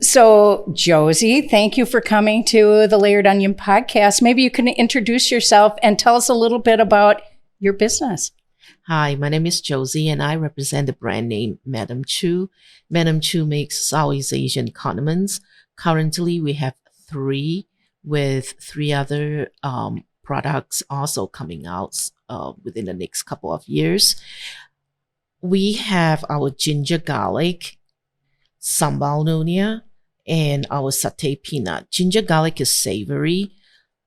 So Josie, thank you for coming to the Layered Onion podcast. Maybe you can introduce yourself and tell us a little bit about your business. Hi, my name is Josie and I represent the brand name Madam Chu. Madam Chu makes Southeast Asian condiments. Currently, we have three with three other products also coming out within the next couple of years. We have our ginger garlic, sambal nonia, and our satay peanut. Ginger garlic is savory,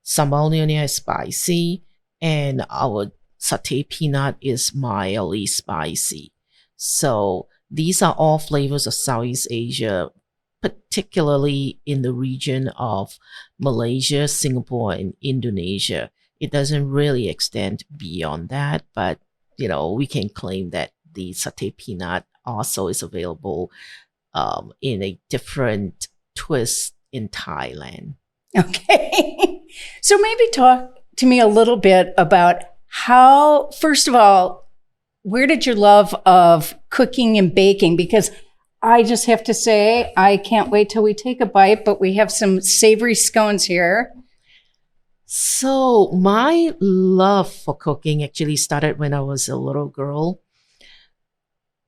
sambal nonia is spicy, and our satay peanut is mildly spicy. So these are all flavors of Southeast Asia, particularly in the region of Malaysia, Singapore, and Indonesia. It doesn't really extend beyond that, but we can claim that the satay peanut also is available in a different twist in Thailand. Okay. So maybe talk to me a little bit about how, first of all, where did your love of cooking and baking? Because I just have to say, I can't wait till we take a bite, but we have some savory scones here. So my love for cooking actually started when I was a little girl.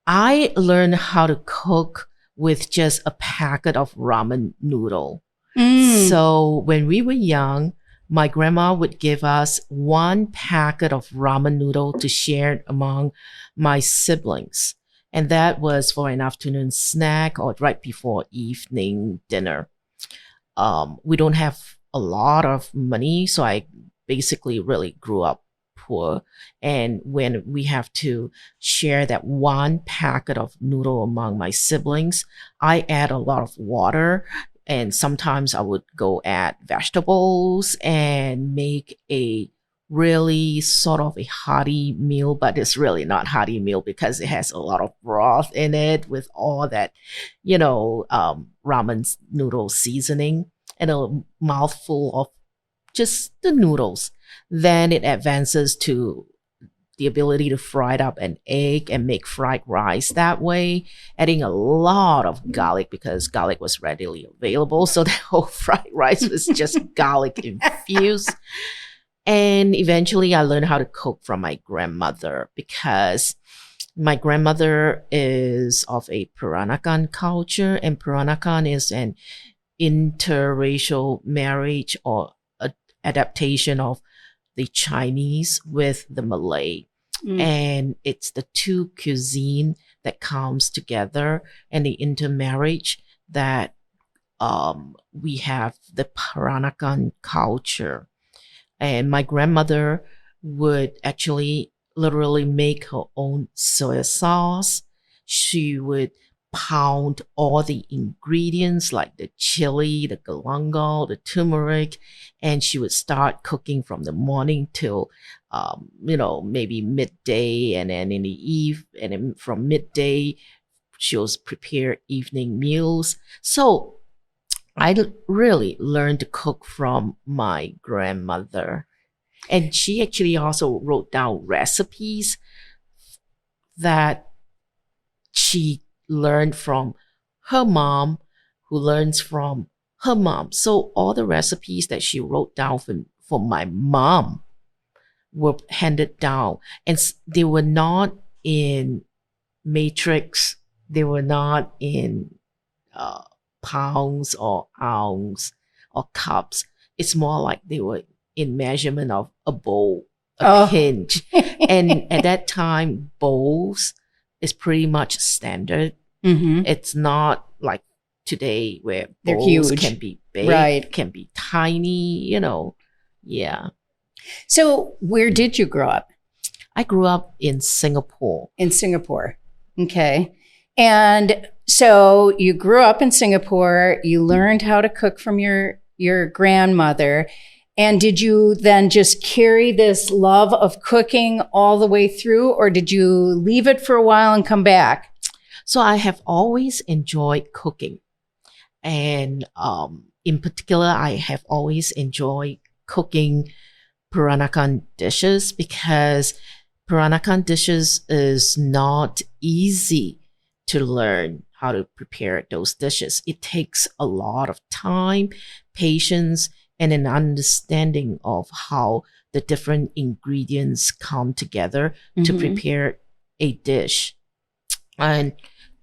I learned how to cook with just a packet of ramen noodle. So when we were young, my grandma would give us one packet of ramen noodle to share among my siblings. And that was for an afternoon snack or right before evening dinner. We don't have a lot of money, so I basically really grew up poor. And when we have to share that one packet of noodle among my siblings, I add a lot of water. And sometimes I would go add vegetables and make a really sort of a hearty meal, but it's really not hearty meal because it has a lot of broth in it with all that, ramen noodle seasoning and a mouthful of just the noodles. Then it advances to the ability to fry up an egg and make fried rice that way, adding a lot of garlic because garlic was readily available. So the whole fried rice was just garlic infused. And eventually I learned how to cook from my grandmother because my grandmother is of a Peranakan culture, and Peranakan is an interracial marriage or adaptation of the Chinese with the Malay. And it's the two cuisine that comes together and the intermarriage that we have the Peranakan culture. And my grandmother would actually literally make her own soy sauce. She would pound all the ingredients like the chili, the galangal, the turmeric, and she would start cooking from the morning till, maybe midday, and then in the eve, and then from midday, she'll prepare evening meals. So I really learned to cook from my grandmother, and she actually also wrote down recipes that she learned from her mom, who learns from her mom. So all the recipes that she wrote down for my mom were handed down, and they were not in matrix. They were not in pounds or ounce or cups. It's more like they were in measurement of a bowl, a pinch. And at that time, bowls is pretty much standard. It's not like today where they're bowls huge. Can be big, right, can be tiny, Yeah. So where did you grow up? I grew up in Singapore. In Singapore. Okay. And so you grew up in Singapore, you learned how to cook from your grandmother. And did you then just carry this love of cooking all the way through, or did you leave it for a while and come back? So I have always enjoyed cooking. And in particular, I have always enjoyed cooking Peranakan dishes because Peranakan dishes is not easy to learn how to prepare those dishes. It takes a lot of time, patience, and an understanding of how the different ingredients come together to prepare a dish. And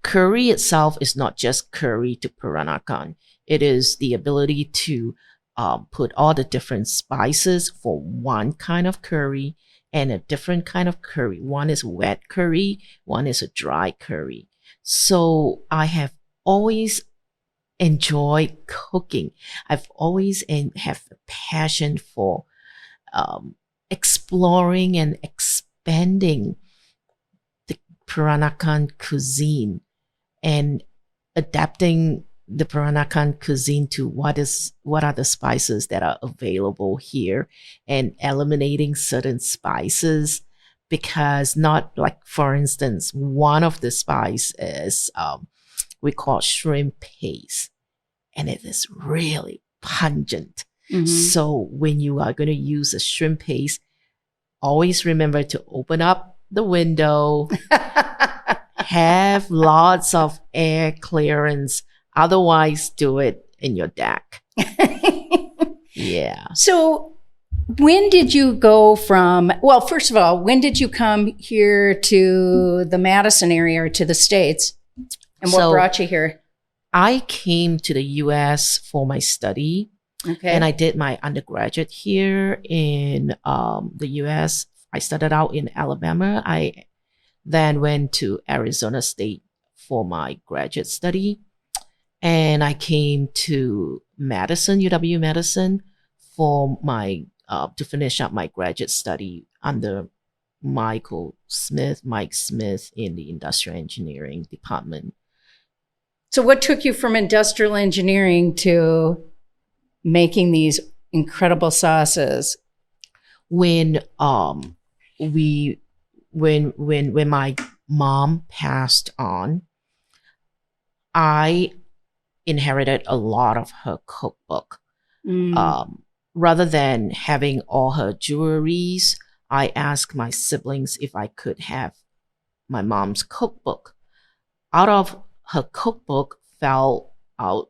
curry itself is not just curry to Peranakan. It is the ability to put all the different spices for one kind of curry and a different kind of curry. One is wet curry, one is a dry curry. So I have always enjoyed cooking. I've always have a passion for exploring and expanding the Peranakan cuisine and adapting the Peranakan cuisine to what are the spices that are available here, and eliminating certain spices, because not like, for instance, one of the spice is we call shrimp paste, and it is really pungent. So when you are going to use a shrimp paste, always remember to open up the window, have lots of air clearance. Otherwise, do it in your deck. Yeah. So when did you go from, well, first of all, when did you come here to the Madison area or to the States? And what brought you here? I came to the U.S. for my study. Okay. And I did my undergraduate here in the U.S. I started out in Alabama. I then went to Arizona State for my graduate study. And I came to Madison, UW-Madison, for my to finish up my graduate study under Mike Smith in the industrial engineering department. So what took you from industrial engineering to making these incredible sauces? When my mom passed on, I inherited a lot of her cookbook. Rather than having all her jewelries, I asked my siblings if I could have my mom's cookbook. Out of her cookbook fell out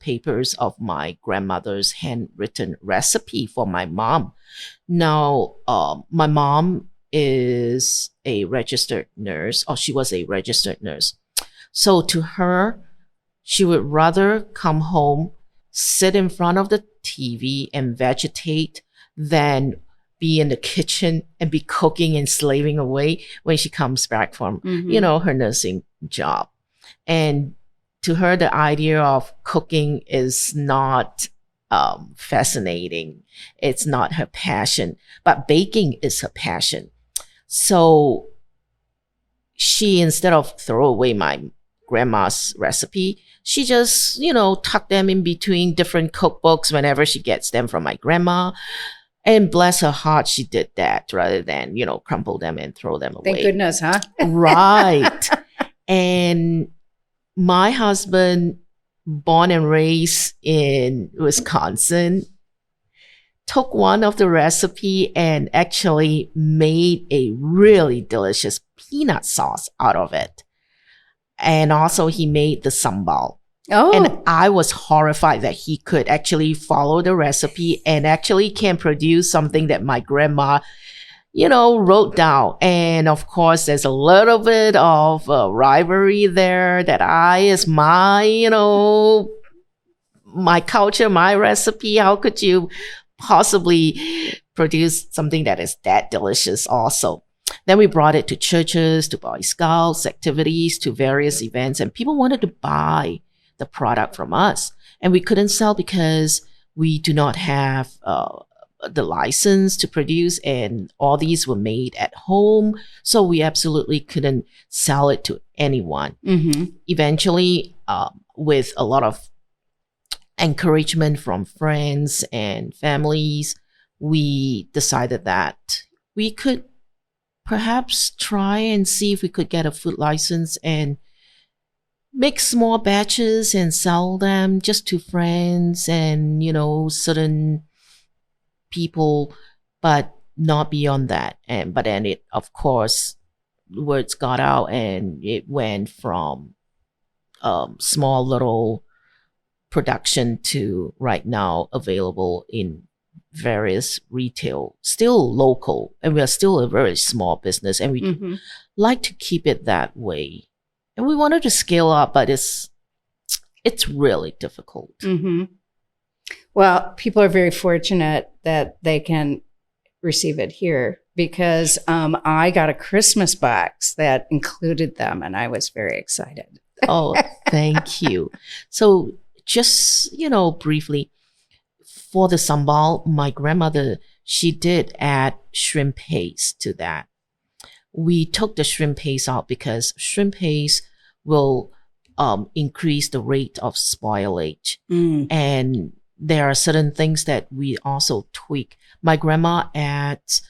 papers of my grandmother's handwritten recipe for my mom. Now, my mom is a registered nurse, or she was a registered nurse. So to her, she would rather come home, sit in front of the TV and vegetate than be in the kitchen and be cooking and slaving away when she comes back from, her nursing job. And to her, the idea of cooking is not fascinating. It's not her passion, but baking is her passion. So she, instead of throw away my grandma's recipe, she just, tucked them in between different cookbooks whenever she gets them from my grandma. And bless her heart, she did that rather than, crumple them and throw them away. Thank goodness, huh? Right. And my husband, born and raised in Wisconsin, took one of the recipe and actually made a really delicious peanut sauce out of it. And also he made the sambal. Oh. And I was horrified that he could actually follow the recipe and actually can produce something that my grandma, wrote down. And of course, there's a little bit of rivalry there that is my, my culture, my recipe. How could you possibly produce something that is that delicious also? Then we brought it to churches, to Boy Scouts, activities, to various events, and people wanted to buy the product from us. And we couldn't sell because we do not have the license to produce, and all these were made at home. So we absolutely couldn't sell it to anyone. Eventually, with a lot of encouragement from friends and families, we decided that we could perhaps try and see if we could get a food license and make small batches and sell them just to friends and, certain people, but not beyond that. But then it, of course, words got out and it went from small little production to right now available in various retail, still local, and we are still a very small business, and we like to keep it that way. And we wanted to scale up, but it's really difficult. Well, people are very fortunate that they can receive it here, because I got a Christmas box that included them, and I was very excited. Oh, thank you. So just, briefly, for the sambal, my grandmother, she did add shrimp paste to that. We took the shrimp paste out because shrimp paste will increase the rate of spoilage. And there are certain things that we also tweak. My grandma adds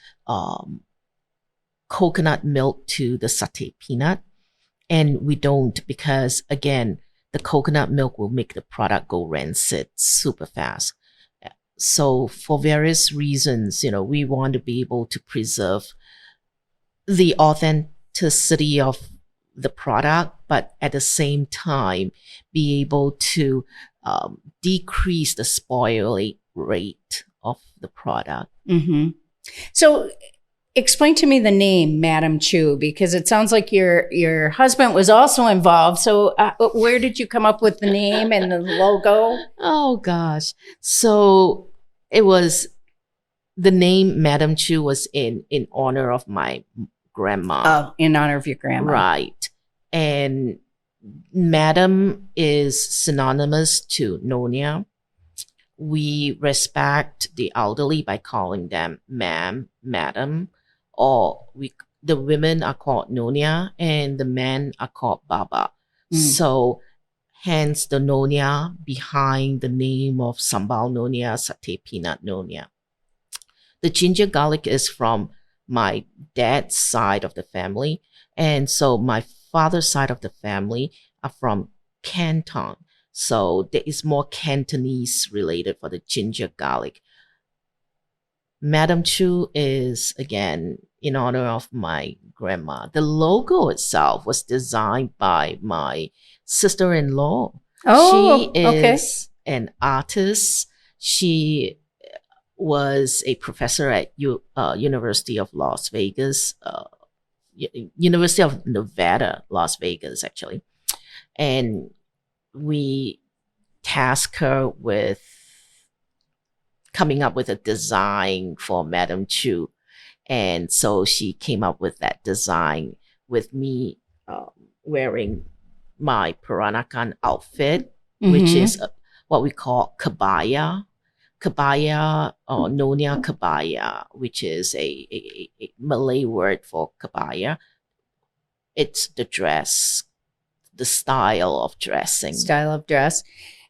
coconut milk to the satay peanut, and we don't, because again, the coconut milk will make the product go rancid super fast. So for various reasons, we want to be able to preserve the authenticity of the product, but at the same time be able to decrease the spoil rate of the product. So explain to me the name Madam Chu, because it sounds like your husband was also involved. So where did you come up with the name and the logo? Oh gosh. So it was, the name Madam Chu was in honor of my grandma. Oh, in honor of your grandma. Right. And Madam is synonymous to Nyonya. We respect the elderly by calling them ma'am, madam, or the women are called Nyonya and the men are called Baba. So hence the Nyonya behind the name of sambal Nyonya, satay peanut Nyonya. The ginger garlic is from my dad's side of the family, and so my father's side of the family are from Canton. So there is more Cantonese related for the ginger garlic. Madam Chu is, again, in honor of my grandma. The logo itself was designed by my sister-in-law. Oh, she is an artist. She was a professor at University of Las Vegas, University of Nevada, Las Vegas, actually. And we tasked her with coming up with a design for Madam Chu. And so she came up with that design with me wearing my Peranakan outfit, which is what we call kabaya. Kabaya or Nyonya kabaya, which is a Malay word for kabaya. It's the dress, the style of dressing. Style of dress.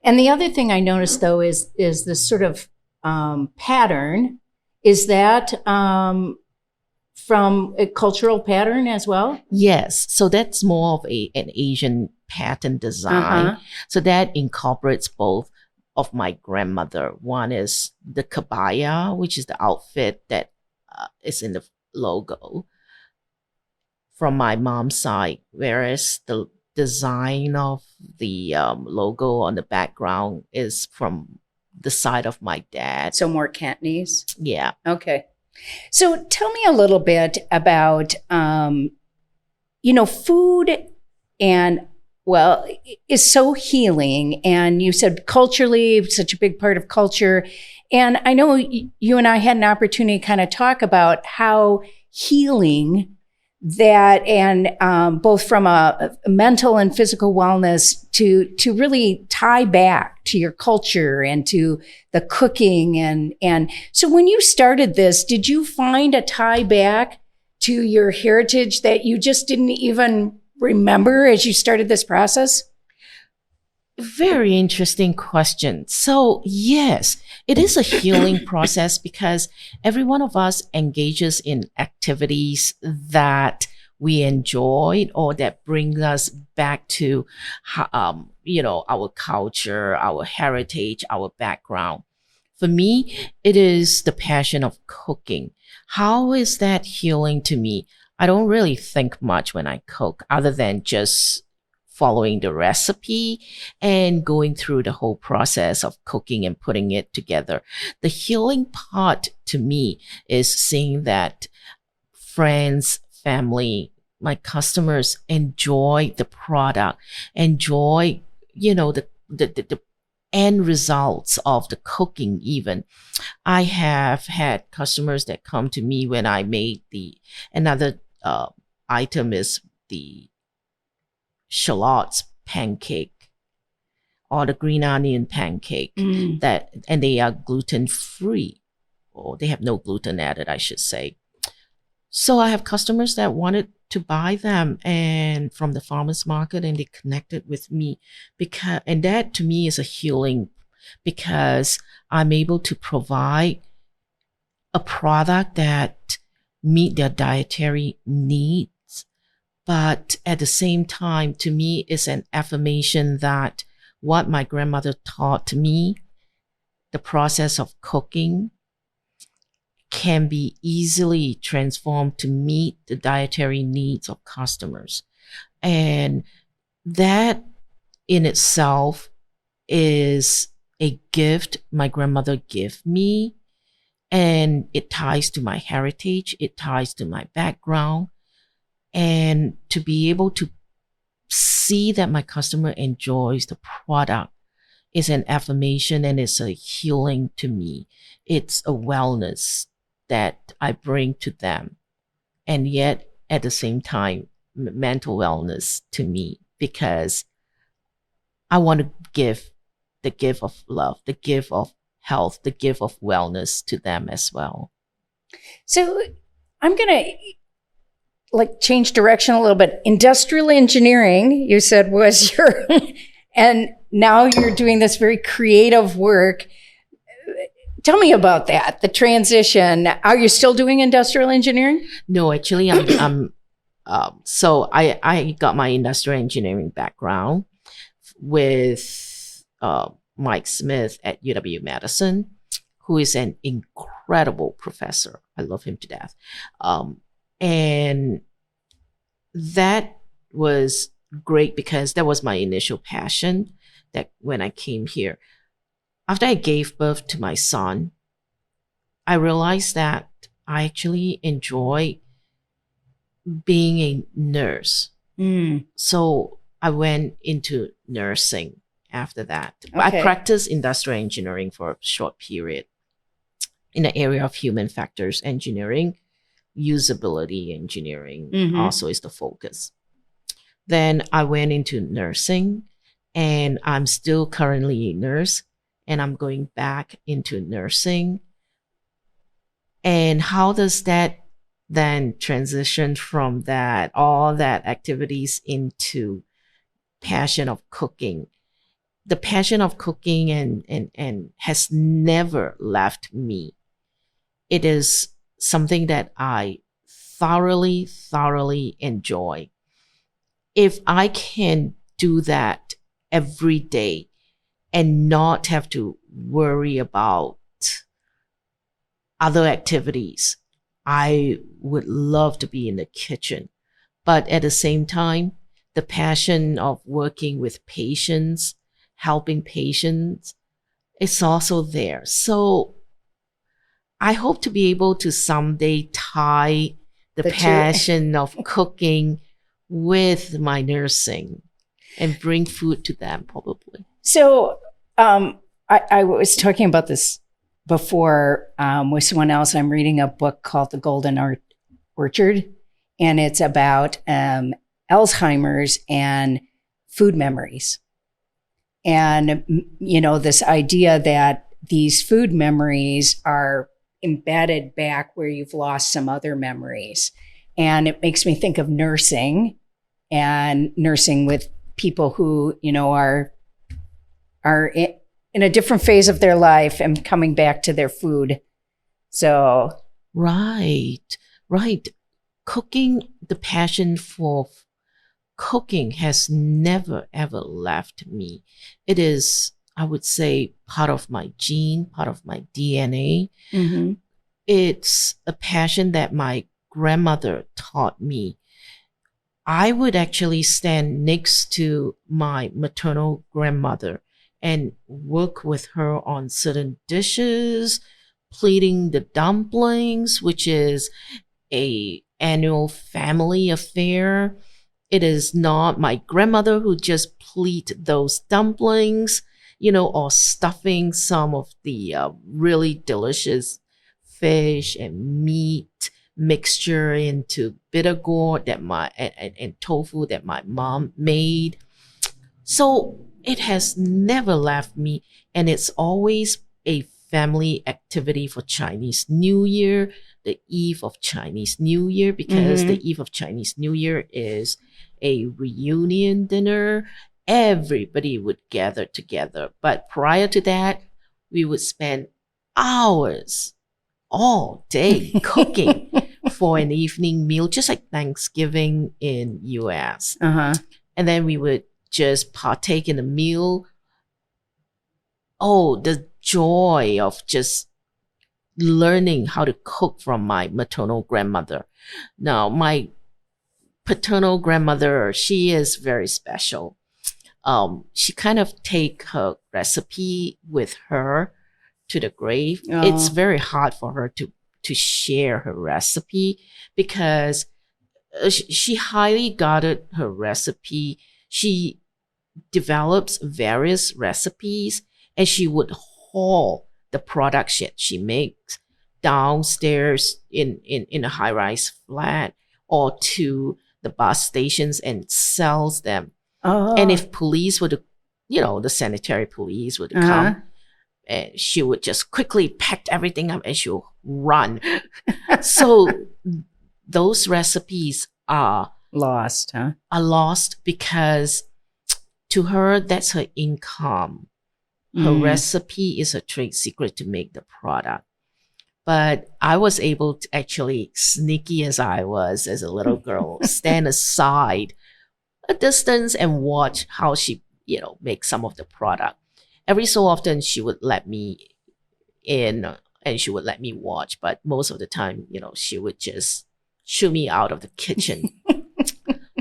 And the other thing I noticed, though, is this sort of pattern. Is that from a cultural pattern as well? Yes. So that's more of an Asian pattern design. So that incorporates both of my grandmother. One is the kabaya, which is the outfit that is in the logo from my mom's side, whereas the design of the logo on the background is from the side of my dad. So more Cantonese? Yeah. Okay. So tell me a little bit about, food and, well, is so healing. And you said culturally, such a big part of culture. And I know you and I had an opportunity to kind of talk about how healing that, and both from a mental and physical wellness to really tie back to your culture and to the cooking. And so when you started this, did you find a tie back to your heritage that you just didn't even remember as you started this process? Very interesting question. So yes, it is a healing process because every one of us engages in activities that we enjoy or that bring us back to, our culture, our heritage, our background. For me, it is the passion of cooking. How is that healing to me? I don't really think much when I cook other than just following the recipe and going through the whole process of cooking and putting it together. The healing part to me is seeing that friends, family, my customers enjoy the product, enjoy, the end results of the cooking even. I have had customers that come to me when I made another item is the shallots pancake or the green onion pancake and they are gluten free, or they have no gluten added, I should say. So I have customers that wanted to buy them and from the farmers market, and they connected with me and that to me is a healing, because I'm able to provide a product that meet their dietary needs. But at the same time, to me, is an affirmation that what my grandmother taught me, the process of cooking, can be easily transformed to meet the dietary needs of customers. And that in itself is a gift my grandmother gave me. And it ties to my heritage. It ties to my background. And to be able to see that my customer enjoys the product is an affirmation, and it's a healing to me. It's a wellness that I bring to them. And yet, at the same time, mental wellness to me, because I want to give the gift of love, the gift of health, the gift of wellness to them as well. So I'm going to change direction a little bit. Industrial engineering, you said, was your, and now you're doing this very creative work. Tell me about that, the transition. Are you still doing industrial engineering? No, actually, so I got my industrial engineering background with Mike Smith at UW-Madison, who is an incredible professor. I love him to death. And that was great because that was my initial passion, that when I came here. After I gave birth to my son, I realized that I actually enjoy being a nurse. So I went into nursing after that. Okay. I practiced industrial engineering for a short period in the area of human factors engineering. Usability engineering also is the focus. Then I went into nursing, and I'm still currently a nurse, and I'm going back into nursing. And how does that then transition from that, all that activities, into passion of cooking? The passion of cooking and has never left me. It is something that I thoroughly enjoy. If I can do that every day and not have to worry about other activities, I would love to be in the kitchen. But at the same time, the passion of working with patients, helping patients, is also there. So I hope to be able to someday tie the passion of cooking with my nursing and bring food to them, probably. So I was talking about this before with someone else. I'm reading a book called The Golden Orchard, and it's about Alzheimer's and food memories. And, this idea that these food memories are embedded back where you've lost some other memories. And it makes me think of nursing, and nursing with people who, are in a different phase of their life and coming back to their food. So. Right. Cooking, the passion for cooking has never, ever left me. It is, I would say, part of my gene, part of my DNA. It's a passion that my grandmother taught me. I would actually stand next to my maternal grandmother and work with her on certain dishes, plating the dumplings, which is a annual family affair. It is not my grandmother who just pleat those dumplings, or stuffing some of the really delicious fish and meat mixture into bitter gourd that and tofu that my mom made. So it has never left me, and it's always a family activity for Chinese New Year, the eve of Chinese New Year, because the eve of Chinese New Year is a reunion dinner. Everybody would gather together. But prior to that, we would spend hours all day cooking for an evening meal, just like Thanksgiving in US. And then we would just partake in the meal. Oh, the joy of just learning how to cook from my maternal grandmother. Now, my paternal grandmother, she is very special. She kind of take her recipe with her to the grave. Oh. It's very hard for her to share her recipe because she highly guarded her recipe. She develops various recipes, and she would haul the product she makes downstairs in a high-rise flat or to the bus stations and sells them. And if police were to, the sanitary police would come, and she would just quickly pack everything up and she'll run. So those recipes are lost, huh? Are lost because to her, that's her income. Her recipe is a trade secret to make the product. But I was able to actually, sneaky as I was as a little girl, stand aside a distance and watch how she, makes some of the product. Every so often, she would let me in and she would let me watch. But most of the time, she would just shoo me out of the kitchen.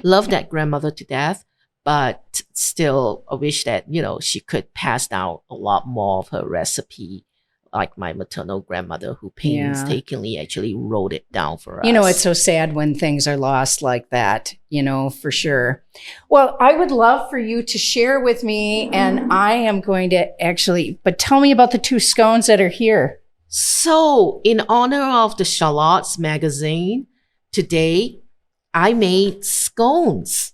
Love that grandmother to death. But still, I wish that, she could pass down a lot more of her recipe, like my maternal grandmother, who painstakingly actually wrote it down for us. It's so sad when things are lost like that, for sure. Well, I would love for you to share with me, and I am going to but tell me about the 2 scones that are here. So, in honor of the Shallots magazine, today I made scones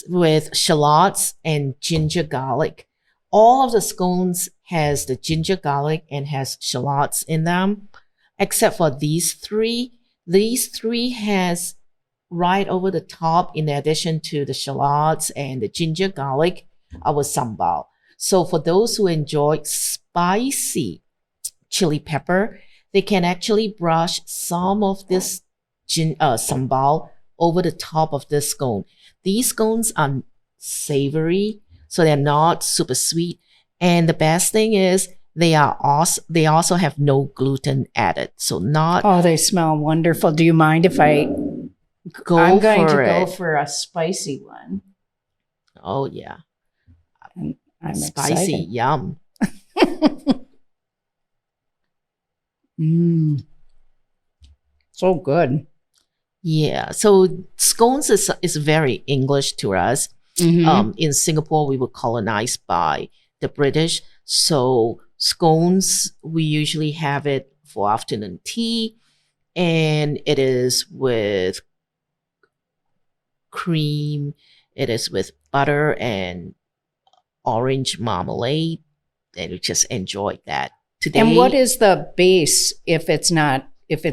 with shallots and ginger garlic. All of the scones has the ginger garlic and has shallots in them, except for these 3. These 3 has right over the top, in addition to the shallots and the ginger garlic, our sambal. So for those who enjoy spicy chili pepper, they can actually brush some of this sambal over the top of this scone. These scones are savory, so they're not super sweet. And the best thing is they also have no gluten added. So not. Oh, they smell wonderful. Do you mind if I'm going to go for a spicy one. Oh yeah. I'm spicy, excited. Yum. So good. Yeah. So scones is very English to us. In Singapore, we were colonized by the British. So scones, we usually have it for afternoon tea, and it is with cream. It is with butter and orange marmalade, and we just enjoy that today. And what is the base if it's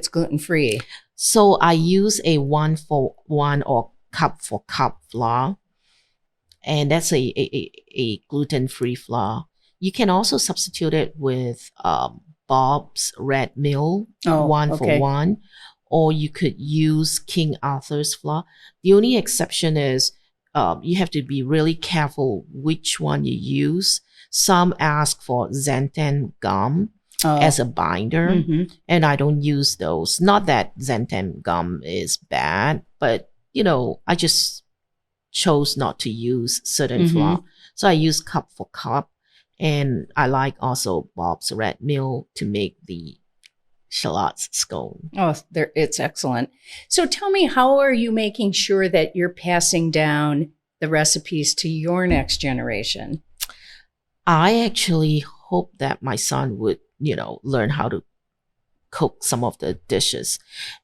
gluten-free? So I use a 1-for-1 or cup-for-cup flour, and that's a gluten-free flour. You can also substitute it with Bob's Red Mill, 1-for-1, or you could use King Arthur's flour. The only exception is you have to be really careful which one you use. Some ask for xanthan gum as a binder, and I don't use those. Not that xanthan gum is bad, but I just chose not to use certain Mm-hmm. flour. So I use cup for cup. And I like also Bob's red mill to make the shallots scone. Oh, it's excellent. So tell me, how are you making sure that you're passing down the recipes to your next generation? I actually hope that my son would, learn how to cook some of the dishes.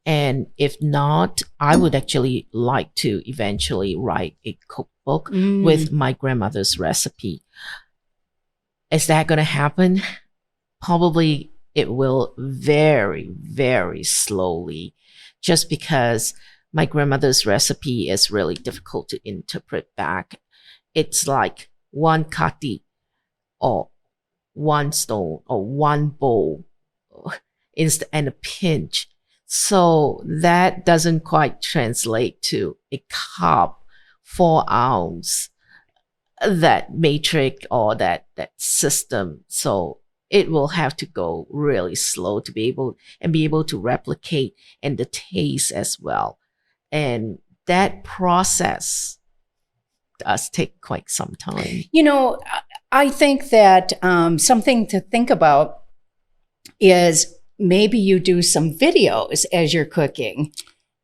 And if not, I would actually like to eventually write a cookbook with my grandmother's recipe. Is that going to happen? Probably it will very, very slowly, just because my grandmother's recipe is really difficult to interpret back. It's like one kati or one stone or one bowl and a pinch. So that doesn't quite translate to a cup, 4 ounce, that matrix or that system. So it will have to go really slow to be able to replicate, and the taste as well. And that process does take quite some time. I think that something to think about is maybe you do some videos as you're cooking,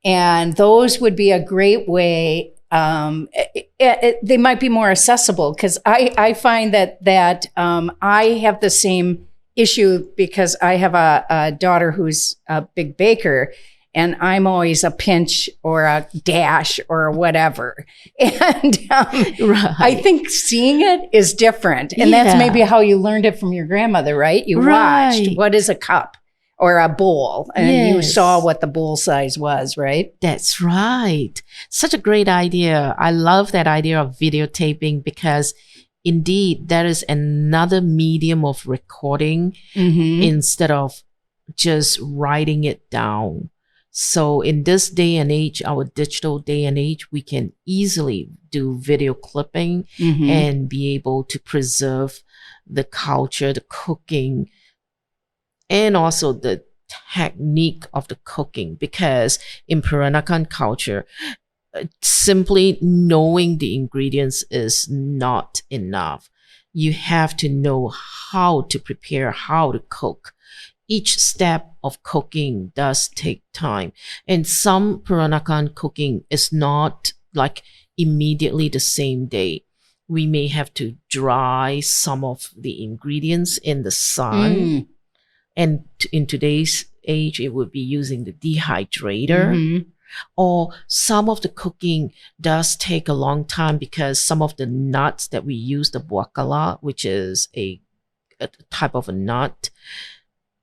and those would be a great way. They might be more accessible, because I find that I have the same issue, because I have a daughter who's a big baker, and I'm always a pinch or a dash or whatever. And Right. I think seeing it is different. And that's maybe how you learned it from your grandmother, right? You watched what is a cup or a bowl, and you saw what the bowl size was, right? That's right. Such a great idea. I love that idea of videotaping, because indeed that is another medium of recording instead of just writing it down. So in this day and age, our digital day and age, we can easily do video clipping and be able to preserve the culture, the cooking, and also the technique of the cooking. Because in Peranakan culture, simply knowing the ingredients is not enough. You have to know how to prepare, how to cook. Each step of cooking does take time. And some Peranakan cooking is not like immediately the same day. We may have to dry some of the ingredients in the sun. And in today's age, it would be using the dehydrator. Or some of the cooking does take a long time, because some of the nuts that we use, the buakala, which is a type of a nut,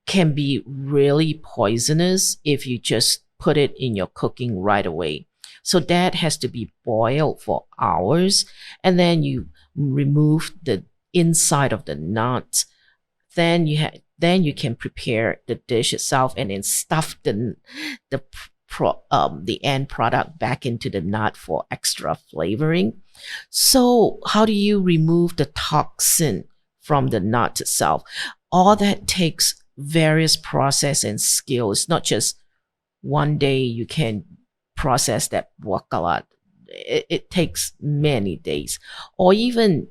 can be really poisonous if you just put it in your cooking right away. So that has to be boiled for hours, and then you remove the inside of the nut. Then you can prepare the dish itself, and then stuff the end product back into the nut for extra flavoring. So how do you remove the toxin from the nut itself? All that takes various process and skills. It's not just one day you can process that buakala. It takes many days. Or even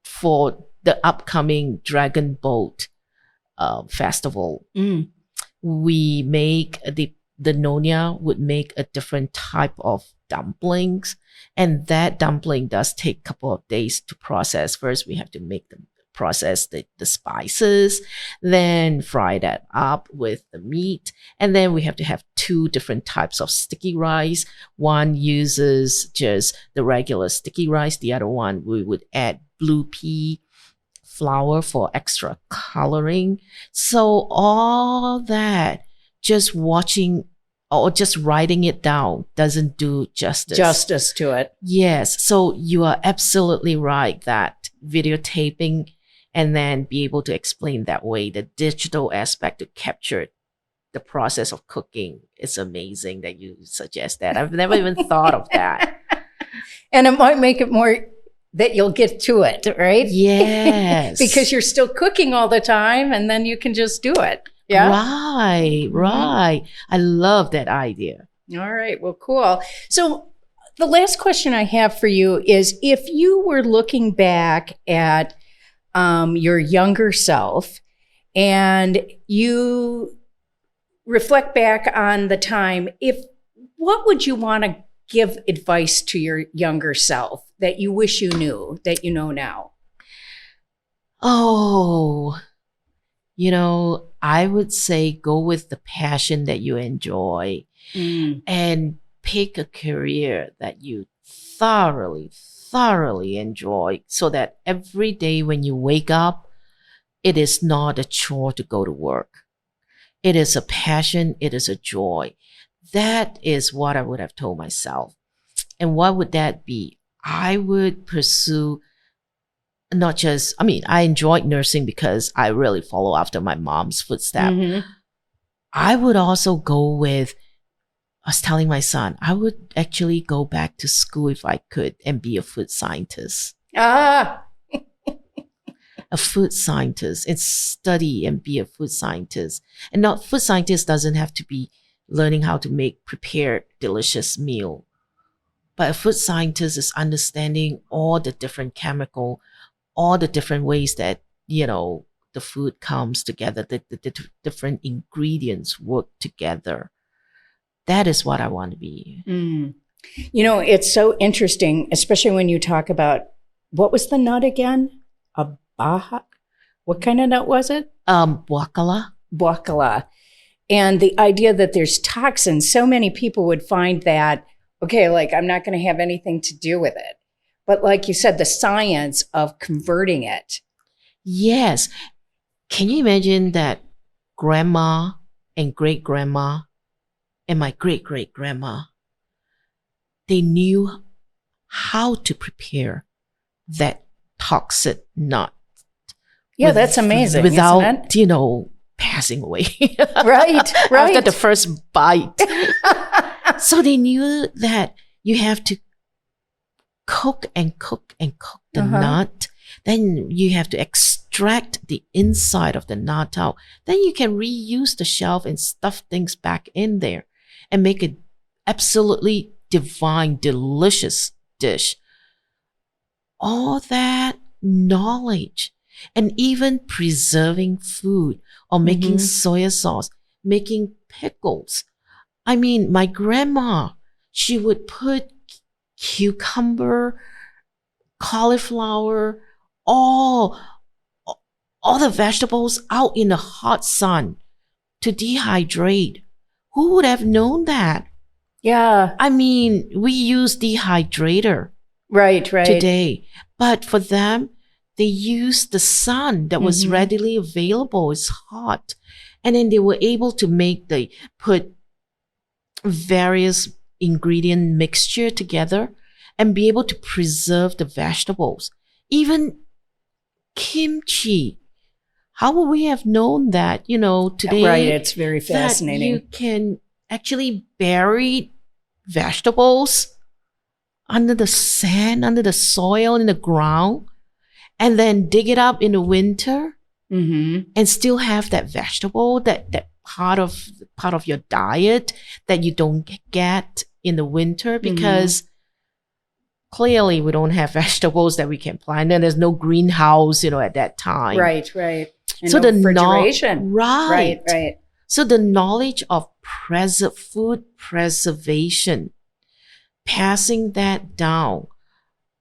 for the upcoming Dragon Boat festival, we make the Nyonya would make a different type of dumplings, and that dumpling does take a couple of days to process. First, we have to process the spices, then fry that up with the meat, and then we have to have 2 different types of sticky rice. One uses just the regular sticky rice. The other one, we would add blue pea flour for extra coloring. So all that, just watching or just writing it down doesn't do justice to it. Yes. So you are absolutely right that videotaping and then be able to explain that way, the digital aspect to capture the process of cooking. It's amazing that you suggest that. I've never even thought of that. And it might make it more that you'll get to it, right? Yes. Because you're still cooking all the time, and then you can just do it. Yeah. Right. I love that idea. All right. Well, cool. So the last question I have for you is, if you were looking back at your younger self and you reflect back on the time, what would you want to give advice to your younger self that you wish you knew, that you know now? Oh, I would say go with the passion that you enjoy and pick a career that you thoroughly, thoroughly enjoy so that every day when you wake up, it is not a chore to go to work. It is a passion. It is a joy. That is what I would have told myself. And what would that be? I would pursue I enjoyed nursing because I really follow after my mom's footsteps. I would also go with, I was telling my son, I would actually go back to school if I could and be a food scientist. A food scientist and study and be a food scientist. And not food scientist doesn't have to be learning how to prepare delicious meal. But a food scientist is understanding all the different chemical, all the different ways that, the food comes together, the different ingredients work together. That is what I want to be. It's so interesting, especially when you talk about, what was the nut again? A baha? What kind of nut was it? Buakala. Buakala. And the idea that there's toxins, so many people would find that, okay, like, I'm not going to have anything to do with it. But like you said, the science of converting it. Yes. Can you imagine that grandma and great-grandma and my great-great-grandma, they knew how to prepare that toxic nut. Yeah, that's amazing. Without, passing away. Right. After the first bite. So they knew that you have to cook and cook and cook the nut. Then you have to extract the inside of the nut out. Then you can reuse the shelf and stuff things back in there and make an absolutely divine, delicious dish. All that knowledge, and even preserving food or making soy sauce, making pickles. I mean, my grandma, she would put cucumber, cauliflower, all the vegetables out in the hot sun to dehydrate. Who would have known that? Yeah. I mean, we use dehydrator right today, but for them, they used the sun that was readily available. It's hot. And then they were able to put various ingredient mixture together and be able to preserve the vegetables. Even kimchi. How would we have known that, today? Right, it's very fascinating. That you can actually bury vegetables under the sand, under the soil, in the ground, and then dig it up in the winter and still have that vegetable, that part of your diet that you don't get in the winter because clearly we don't have vegetables that we can plant, and there's no greenhouse, at that time. Right. And so no the refrigeration. Right. Right. So the knowledge of food preservation, passing that down,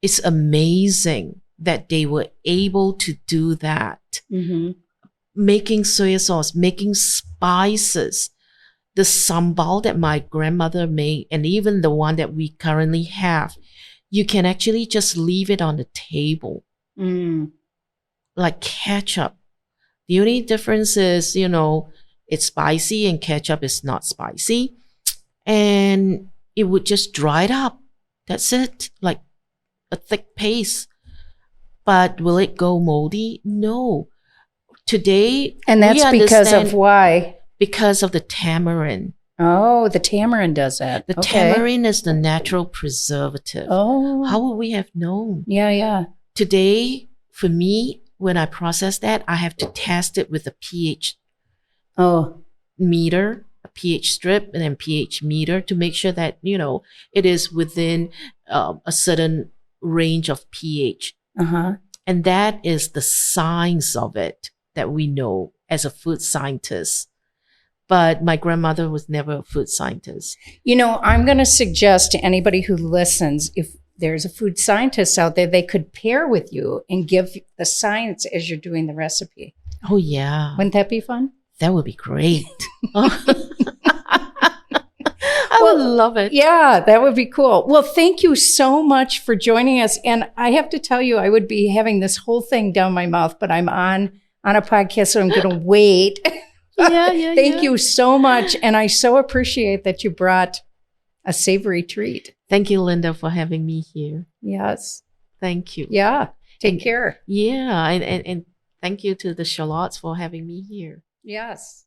is amazing that they were able to do that. Making soy sauce, making spices, the sambal that my grandmother made, and even the one that we currently have, you can actually just leave it on the table. Like ketchup. The only difference is, it's spicy and ketchup is not spicy. And it would just dry it up. That's it. Like a thick paste. But will it go moldy? No. Today, and that's because of why? Because of the tamarind. Oh, the tamarind does that. The tamarind is the natural preservative. Oh. How would we have known? Yeah. Today, for me, when I process that, I have to test it with a pH meter, a pH strip and then pH meter to make sure that, it is within a certain range of pH. Uh-huh. And that is the science of it that we know as a food scientist. But my grandmother was never a food scientist. I'm going to suggest to anybody who listens, if there's a food scientist out there, they could pair with you and give the science as you're doing the recipe. Oh, yeah. Wouldn't that be fun? That would be great. I would love it. Yeah, that would be cool. Well, thank you so much for joining us. And I have to tell you, I would be having this whole thing down my mouth, but I'm on a podcast, so I'm going to wait. Thank you so much. And I so appreciate that you brought a savory treat. Thank you, Linda, for having me here. Yes. Thank you. Yeah. Take care. Yeah. And thank you to the Charlottes for having me here. Yes.